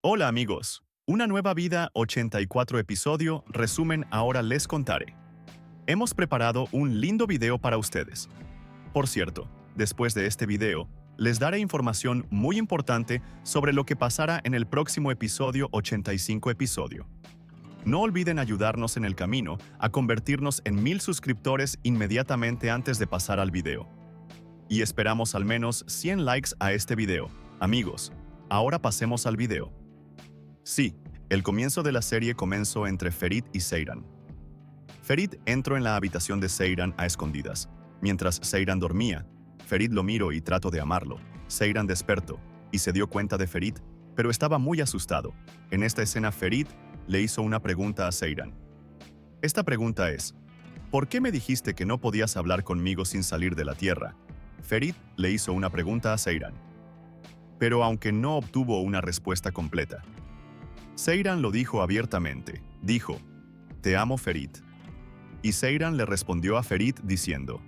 Hola amigos, una nueva vida 84 episodio, resumen ahora les contaré. Hemos preparado un lindo video para ustedes. Por cierto, después de este video, les daré información muy importante sobre lo que pasará en el próximo episodio 85 episodio. No olviden ayudarnos en el camino a convertirnos en 1000 suscriptores inmediatamente antes de pasar al video. Y esperamos al menos 100 likes a este video. Amigos, ahora pasemos al video. Sí, el comienzo de la serie comenzó entre Ferit y Seyran. Ferit entró en la habitación de Seyran a escondidas. Mientras Seyran dormía, Ferit lo miró y trató de amarlo. Seyran despertó y se dio cuenta de Ferit, pero estaba muy asustado. En esta escena Ferit le hizo una pregunta a Seyran. Esta pregunta es, ¿por qué me dijiste que no podías hablar conmigo sin salir de la tierra? Ferit le hizo una pregunta a Seyran. Pero aunque no obtuvo una respuesta completa, Seyran lo dijo abiertamente. Dijo, «Te amo, Ferit». Y Seyran le respondió a Ferit diciendo,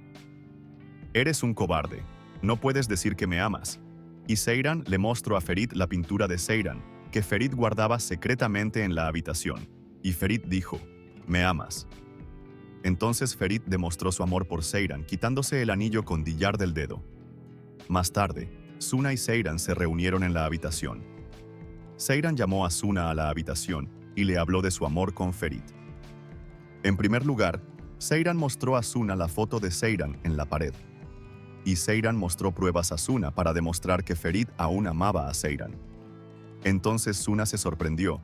«Eres un cobarde, no puedes decir que me amas». Y Seyran le mostró a Ferit la pintura de Seyran, que Ferit guardaba secretamente en la habitación. Y Ferit dijo, «¿Me amas?». Entonces Ferit demostró su amor por Seyran, quitándose el anillo con Diyar del dedo. Más tarde, Suna y Seyran se reunieron en la habitación. Seyran llamó a Suna a la habitación y le habló de su amor con Ferit. En primer lugar, Seyran mostró a Suna la foto de Seyran en la pared. Y Seyran mostró pruebas a Suna para demostrar que Ferit aún amaba a Seyran. Entonces Suna se sorprendió,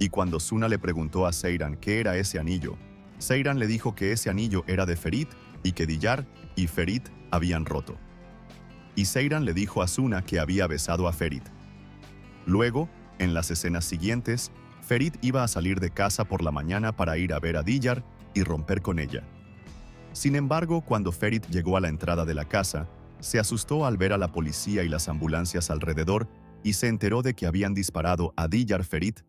y cuando Suna le preguntó a Seyran qué era ese anillo, Seyran le dijo que ese anillo era de Ferit y que Diyar y Ferit habían roto. Y Seyran le dijo a Suna que había besado a Ferit. Luego, en las escenas siguientes, Ferit iba a salir de casa por la mañana para ir a ver a Diyar y romper con ella. Sin embargo, cuando Ferit llegó a la entrada de la casa, se asustó al ver a la policía y las ambulancias alrededor y se enteró de que habían disparado a Diyar. Ferit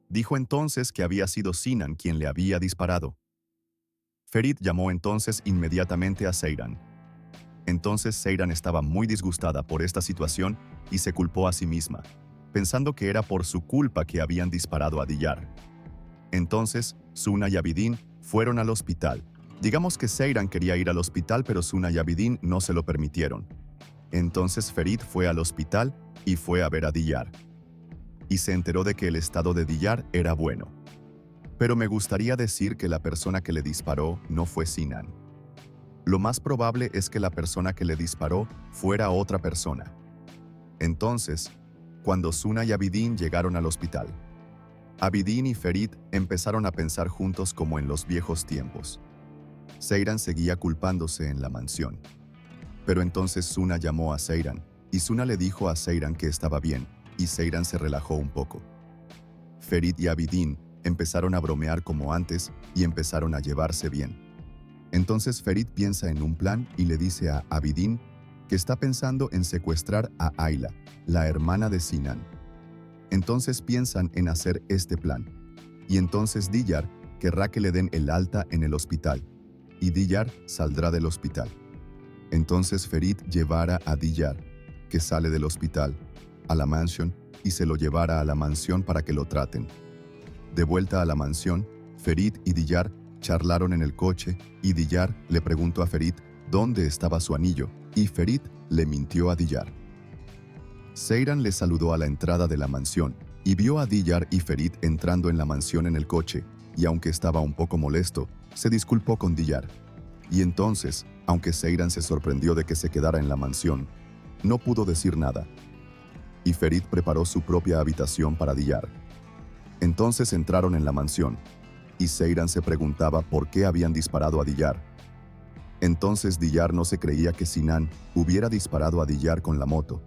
dijo entonces que había sido Sinan quien le había disparado. Ferit llamó entonces inmediatamente a Seyran. Entonces Seyran estaba muy disgustada por esta situación y se culpó a sí misma, pensando que era por su culpa que habían disparado a Diyar. Entonces, Suna y Abidin fueron al hospital. Digamos que Seyran quería ir al hospital, pero Suna y Abidin no se lo permitieron. Entonces Ferit fue al hospital y fue a ver a Diyar. Y se enteró de que el estado de Diyar era bueno. Pero me gustaría decir que la persona que le disparó no fue Sinan. Lo más probable es que la persona que le disparó fuera otra persona. Entonces, cuando Suna y Abidin llegaron al hospital, Abidin y Ferit empezaron a pensar juntos como en los viejos tiempos. Seyran seguía culpándose en la mansión. Pero entonces Suna llamó a Seyran, y Suna le dijo a Seyran que estaba bien, y Seyran se relajó un poco. Ferit y Abidin empezaron a bromear como antes y empezaron a llevarse bien. Entonces Ferit piensa en un plan y le dice a Abidin que está pensando en secuestrar a Ayla, la hermana de Sinan. Entonces piensan en hacer este plan. Y entonces Diyar querrá que le den el alta en el hospital. Y Diyar saldrá del hospital. Entonces Ferit llevará a Diyar, que sale del hospital, a la mansión y se lo llevará a la mansión para que lo traten. De vuelta a la mansión, Ferit y Diyar charlaron en el coche y Diyar le preguntó a Ferit dónde estaba su anillo y Ferit le mintió a Diyar. Seyran le saludó a la entrada de la mansión y vio a Diyar y Ferit entrando en la mansión en el coche y aunque estaba un poco molesto, se disculpó con Diyar. Y entonces, aunque Seyran se sorprendió de que se quedara en la mansión, no pudo decir nada. Y Ferit preparó su propia habitación para Diyar. Entonces entraron en la mansión y Seyran se preguntaba por qué habían disparado a Diyar. Entonces Diyar no se creía que Sinan hubiera disparado a Diyar con la moto.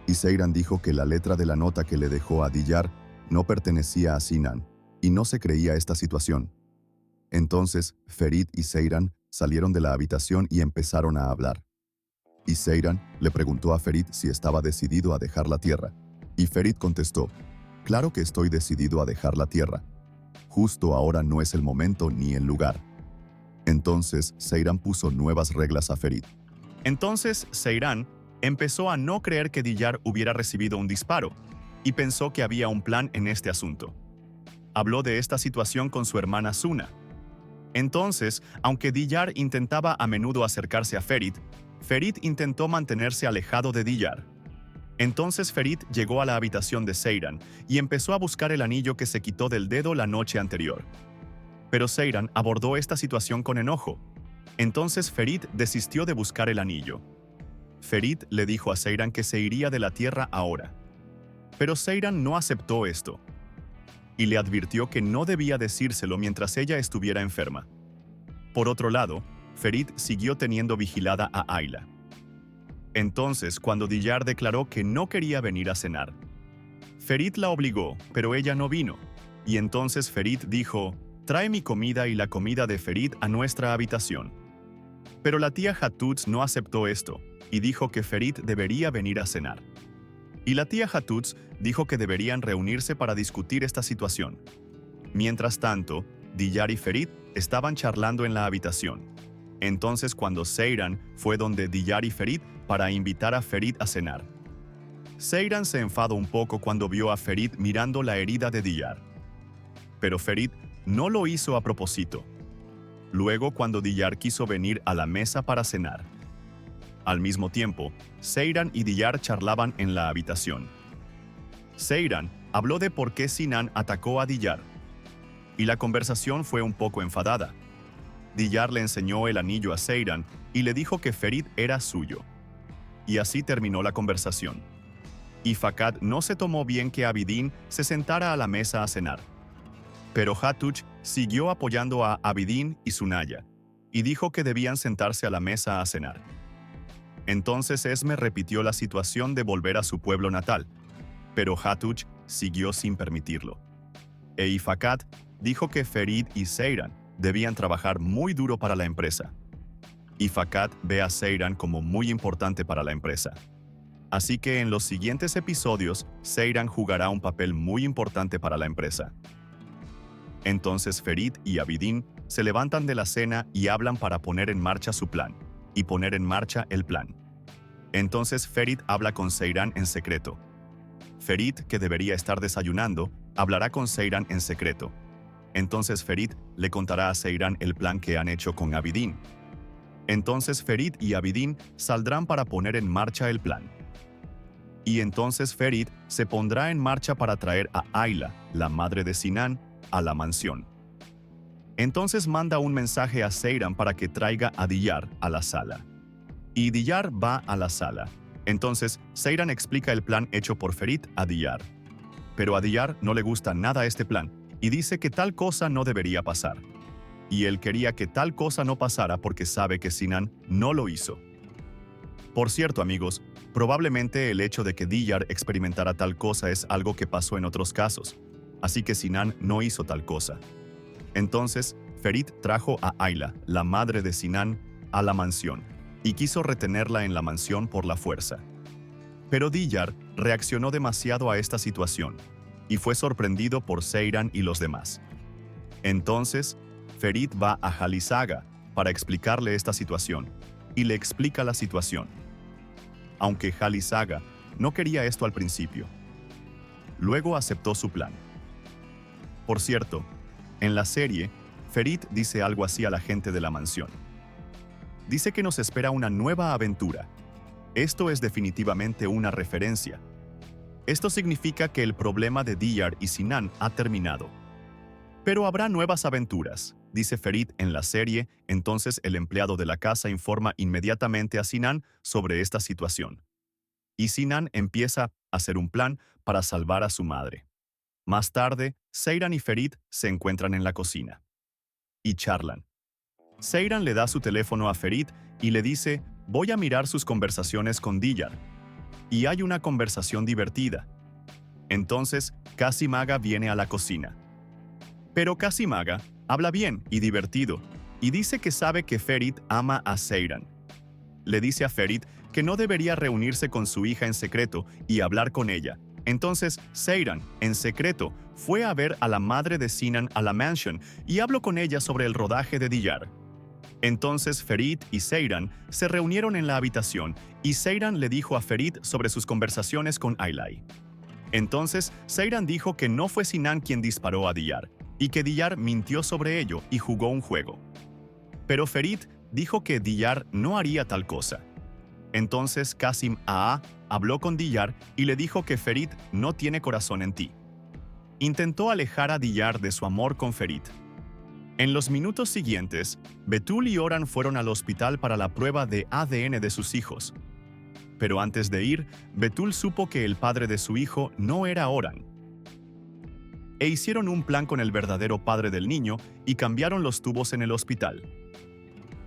Y Seyran dijo que la letra de la nota que le dejó a Diyar no pertenecía a Sinan, y no se creía esta situación. Entonces Ferit y Seyran salieron de la habitación y empezaron a hablar. Y Seyran le preguntó a Ferit si estaba decidido a dejar la tierra. Y Ferit contestó, «Claro que estoy decidido a dejar la tierra. Justo ahora no es el momento ni el lugar». Entonces Seyran puso nuevas reglas a Ferit. Entonces Seyran empezó a no creer que Diyar hubiera recibido un disparo, y pensó que había un plan en este asunto. Habló de esta situación con su hermana Suna. Entonces, aunque Diyar intentaba a menudo acercarse a Ferit, Ferit intentó mantenerse alejado de Diyar. Entonces Ferit llegó a la habitación de Seyran y empezó a buscar el anillo que se quitó del dedo la noche anterior. Pero Seyran abordó esta situación con enojo. Entonces Ferit desistió de buscar el anillo. Ferit le dijo a Seyran que se iría de la tierra ahora. Pero Seyran no aceptó esto y le advirtió que no debía decírselo mientras ella estuviera enferma. Por otro lado, Ferit siguió teniendo vigilada a Ayla. Entonces, cuando Diyar declaró que no quería venir a cenar, Ferit la obligó, pero ella no vino. Y entonces Ferit dijo: «Trae mi comida y la comida de Ferit a nuestra habitación». Pero la tía Hatuts no aceptó esto y dijo que Ferit debería venir a cenar. Y la tía Hatuts dijo que deberían reunirse para discutir esta situación. Mientras tanto, Diyar y Ferit estaban charlando en la habitación. Entonces, cuando Seyran fue donde Diyar y Ferit para invitar a Ferit a cenar, Seyran se enfadó un poco cuando vio a Ferit mirando la herida de Diyar. Pero Ferit no lo hizo a propósito. Luego, cuando Diyar quiso venir a la mesa para cenar, al mismo tiempo, Seyran y Diyar charlaban en la habitación. Seyran habló de por qué Sinan atacó a Diyar, y la conversación fue un poco enfadada. Diyar le enseñó el anillo a Seyran y le dijo que Ferit era suyo. Y así terminó la conversación. Y Fakat no se tomó bien que Abidin se sentara a la mesa a cenar. Pero Hatuch siguió apoyando a Abidin y Sunaya, y dijo que debían sentarse a la mesa a cenar. Entonces Esme repitió la situación de volver a su pueblo natal, pero Hatuch siguió sin permitirlo. Fakat dijo que Ferit y Seyran debían trabajar muy duro para la empresa. Y Fakat ve a Seyran como muy importante para la empresa. Así que en los siguientes episodios, Seyran jugará un papel muy importante para la empresa. Entonces Ferit y Abidin se levantan de la cena y hablan para poner en marcha su plan, y poner en marcha el plan. Entonces Ferit habla con Seyran en secreto. Ferit, que debería estar desayunando, hablará con Seyran en secreto. Entonces Ferit le contará a Seyran el plan que han hecho con Abidin. Entonces Ferit y Abidin saldrán para poner en marcha el plan. Y entonces Ferit se pondrá en marcha para traer a Ayla, la madre de Sinan, a la mansión. Entonces manda un mensaje a Seyran para que traiga a Diyar a la sala. Y Diyar va a la sala. Entonces Seyran explica el plan hecho por Ferit a Diyar. Pero a Diyar no le gusta nada este plan y dice que tal cosa no debería pasar. Y él quería que tal cosa no pasara porque sabe que Sinan no lo hizo. Por cierto, amigos, probablemente el hecho de que Diyar experimentara tal cosa es algo que pasó en otros casos. Así que Sinan no hizo tal cosa. Entonces, Ferit trajo a Ayla, la madre de Sinan, a la mansión, y quiso retenerla en la mansión por la fuerza. Pero Diyar reaccionó demasiado a esta situación, y fue sorprendido por Seyran y los demás. Entonces, Ferit va a Halisaga para explicarle esta situación, y le explica la situación. Aunque Halisaga no quería esto al principio. Luego aceptó su plan. Por cierto, en la serie, Ferit dice algo así a la gente de la mansión. Dice que nos espera una nueva aventura. Esto es definitivamente una referencia. Esto significa que el problema de Diyar y Sinan ha terminado. Pero habrá nuevas aventuras, dice Ferit en la serie. Entonces el empleado de la casa informa inmediatamente a Sinan sobre esta situación. Y Sinan empieza a hacer un plan para salvar a su madre. Más tarde, Seyran y Ferit se encuentran en la cocina y charlan. Seyran le da su teléfono a Ferit y le dice: «Voy a mirar sus conversaciones con Diyar». Y hay una conversación divertida. Entonces, Kasimaga viene a la cocina. Pero Kasimaga habla bien y divertido, y dice que sabe que Ferit ama a Seyran. Le dice a Ferit que no debería reunirse con su hija en secreto y hablar con ella. Entonces, Seyran, en secreto, fue a ver a la madre de Sinan a la mansión y habló con ella sobre el rodaje de Diyar. Entonces Ferit y Seyran se reunieron en la habitación y Seyran le dijo a Ferit sobre sus conversaciones con Aylay. Entonces, Seiran dijo que no fue Sinan quien disparó a Diyar, y que Diyar mintió sobre ello y jugó un juego. Pero Ferit dijo que Diyar no haría tal cosa. Entonces Qasim Aa habló con Diyar y le dijo que Ferit no tiene corazón en ti. Intentó alejar a Diyar de su amor con Ferit. En los minutos siguientes, Betul y Oran fueron al hospital para la prueba de ADN de sus hijos. Pero antes de ir, Betul supo que el padre de su hijo no era Oran. E hicieron un plan con el verdadero padre del niño y cambiaron los tubos en el hospital.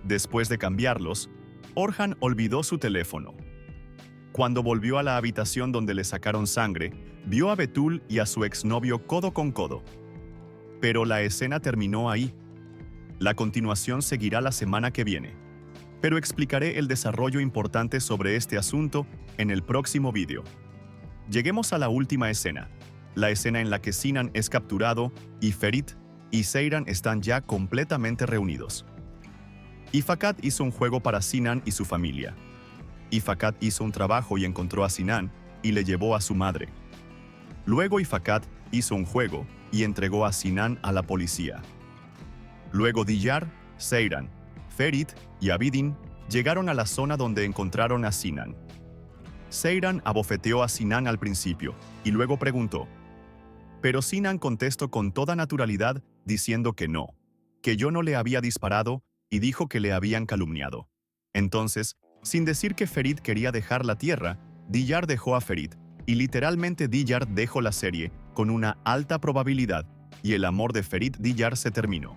Después de cambiarlos, Orhan olvidó su teléfono. Cuando volvió a la habitación donde le sacaron sangre, vio a Betul y a su exnovio codo con codo. Pero la escena terminó ahí. La continuación seguirá la semana que viene. Pero explicaré el desarrollo importante sobre este asunto en el próximo vídeo. Lleguemos a la última escena, la escena en la que Sinan es capturado y Ferit y Seiran están ya completamente reunidos. Fakat hizo un juego para Sinan y su familia. Fakat hizo un trabajo y encontró a Sinan y le llevó a su madre. Luego Fakat hizo un juego y entregó a Sinan a la policía. Luego Diyar, Seiran, Ferit y Abidin llegaron a la zona donde encontraron a Sinan. Seiran abofeteó a Sinan al principio y luego preguntó. Pero Sinan contestó con toda naturalidad diciendo que no, que yo no le había disparado y dijo que le habían calumniado. Entonces, sin decir que Ferit quería dejar la tierra, Diyar dejó a Ferit y literalmente Diyar dejó la serie con una alta probabilidad y el amor de Ferit Diyar se terminó.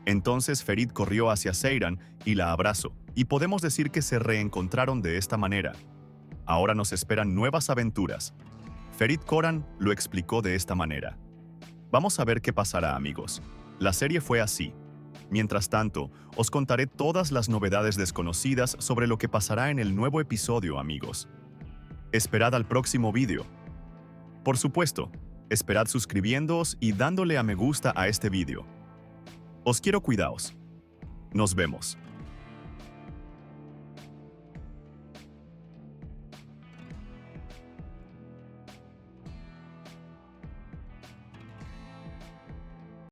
Entonces Ferit corrió hacia Seiran y la abrazó, y podemos decir que se reencontraron de esta manera. Ahora nos esperan nuevas aventuras. Ferit Koran lo explicó de esta manera. Vamos a ver qué pasará, amigos. La serie fue así. Mientras tanto, os contaré todas las novedades desconocidas sobre lo que pasará en el nuevo episodio, amigos. Esperad al próximo vídeo. Por supuesto, esperad suscribiéndoos y dándole a me gusta a este vídeo. Os quiero, cuidaos. Nos vemos.